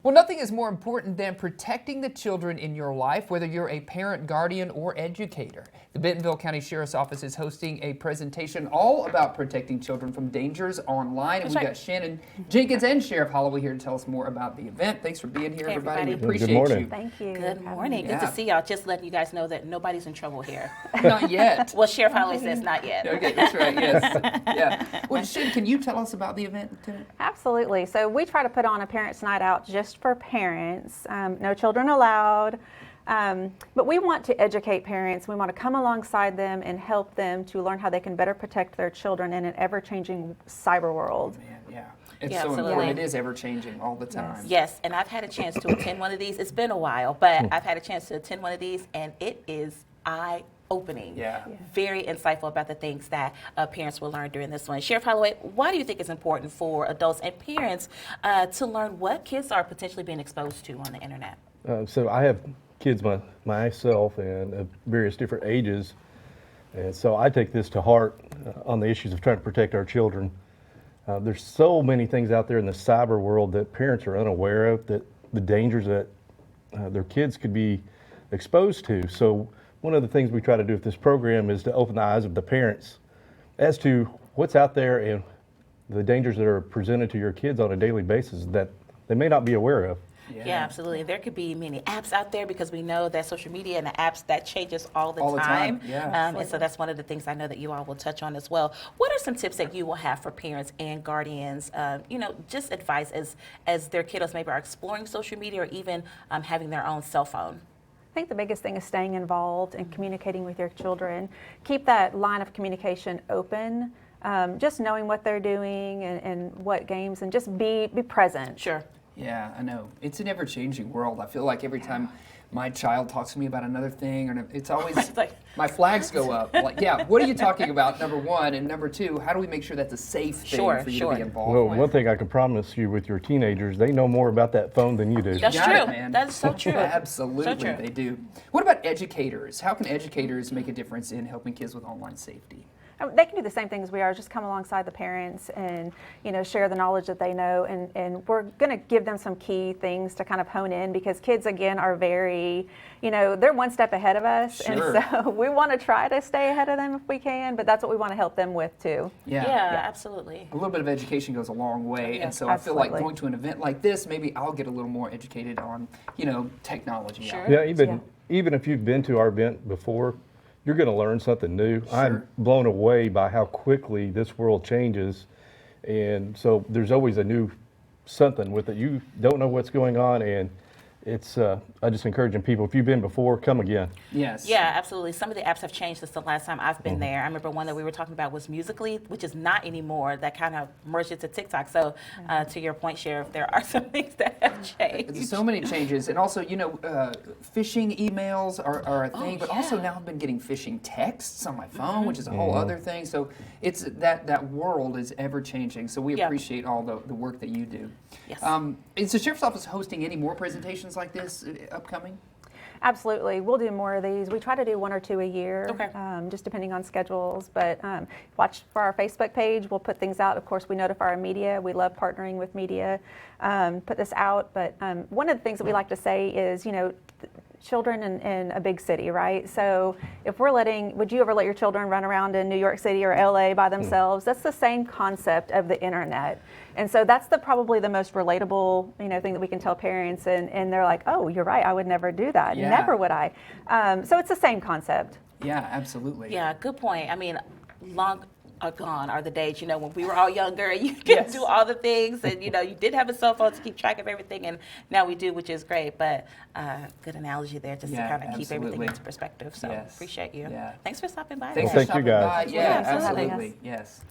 Well, nothing is more important than protecting the children in your life, whether you're a parent, guardian, or educator. The Bentonville County Sheriff's Office is hosting a presentation all about protecting children from dangers online. And we've got Shannon Jenkins and Sheriff Holloway here to tell us more about the event. Thanks for being here, everybody. We appreciate Good morning. you. Thank you. Good morning. Good to see y'all. Just letting you guys know that nobody's in trouble here. Not yet. Well, Sheriff Holloway says not yet. Okay, that's right, yes. Yeah. Well, Shannon, can you tell us about the event, Lieutenant? Absolutely. So we try to put on a parents' night out just for parents. No children allowed. But we want to educate parents. We want to come alongside them and help them to learn how they can better protect their children in an ever-changing cyber world. Man, yeah. It's Yeah, so absolutely. important. It is ever changing all the time. Yes, and I've had a chance to attend one of these. It's been a while, but I've had a chance to attend one of these, and it is eye-opening. Yeah. Very insightful about the things that parents will learn during this one. Sheriff Holloway, why do you think it's important for adults and parents to learn what kids are potentially being exposed to on the internet? So I have kids myself and of various different ages, and so I take this to heart on the issues of trying to protect our children. There's so many things out there in the cyber world that parents are unaware of, that the dangers that their kids could be exposed to. So one of the things we try to do with this program is to open the eyes of the parents as to what's out there and the dangers that are presented to your kids on a daily basis that they may not be aware of. Yeah, absolutely. There could be many apps out there because we know that social media and the apps, that changes all the time. Yeah. And so that's one of the things I know that you all will touch on as well. What are some tips that you will have for parents and guardians, just advice as their kiddos maybe are exploring social media or even having their own cell phone? I think the biggest thing is staying involved and communicating with your children. Keep that line of communication open. Just knowing what they're doing and what games, and just be present. Sure. Yeah, I know. It's an ever-changing world. I feel like every time my child talks to me about another thing, or it's always my flags go up. Like, yeah, what are you talking about? Number one, and number two, how do we make sure that's a safe thing for you to be involved Well, with? one thing I can promise you with your teenagers, they know more about that phone than you do. That's Got true. it, man. That is so true. Absolutely, So true. they do. What about educators? How can educators make a difference in helping kids with online safety? They can do the same thing as we are, just come alongside the parents and, share the knowledge that they know. And we're going to give them some key things to kind of hone in, because kids, again, are very, they're one step ahead of us. Sure. And so we want to try to stay ahead of them if we can, but that's what we want to help them with too. Yeah, absolutely. A little bit of education goes a long way. Yeah. And so I feel like Absolutely. going to an event like this, maybe I'll get a little more educated on, technology. Sure. out there. Yeah, even if you've been to our event before, you're going to learn something new. Sure. I'm blown away by how quickly this world changes, and so there's always a new something with it. You don't know what's going on, and it's I just encouraging people, if you've been before, come again. Yes. Yeah, absolutely. Some of the apps have changed since the last time I've been there. I remember one that we were talking about was Musical.ly, which is not anymore. That kind of merged into TikTok. So to your point, Sheriff, there are some things that have changed. There's so many changes, and also, phishing emails are a thing, but also now I've been getting phishing texts on my phone, which is a whole other thing. So it's that world is ever changing. So we appreciate all the work that you do. Yes. Is the Sheriff's Office hosting any more presentations like this upcoming? Absolutely. We'll do more of these. We try to do 1 or 2 a year, Okay. Just depending on schedules. But watch for our Facebook page. We'll put things out. Of course, we notify our media. We love partnering with media, put this out. But one of the things that we like to say is, children in a big city, right? So if would you ever let your children run around in New York City or LA by themselves? That's the same concept of the internet. And so that's probably the most relatable, thing that we can tell parents, and they're like, oh, you're right, I would never do that. Yeah. Never would I. So it's the same concept. Yeah, absolutely. Yeah, good point. I mean, long gone are the days, when we were all younger and you could do all the things, and you did have a cell phone to keep track of everything, and now we do, which is great. But good analogy there, just to kind of keep everything into perspective. So appreciate you. Yeah. Thanks for stopping by. Thanks Well, for thank stopping you, guys. by. Yeah, Thanks for having us. absolutely. Yes.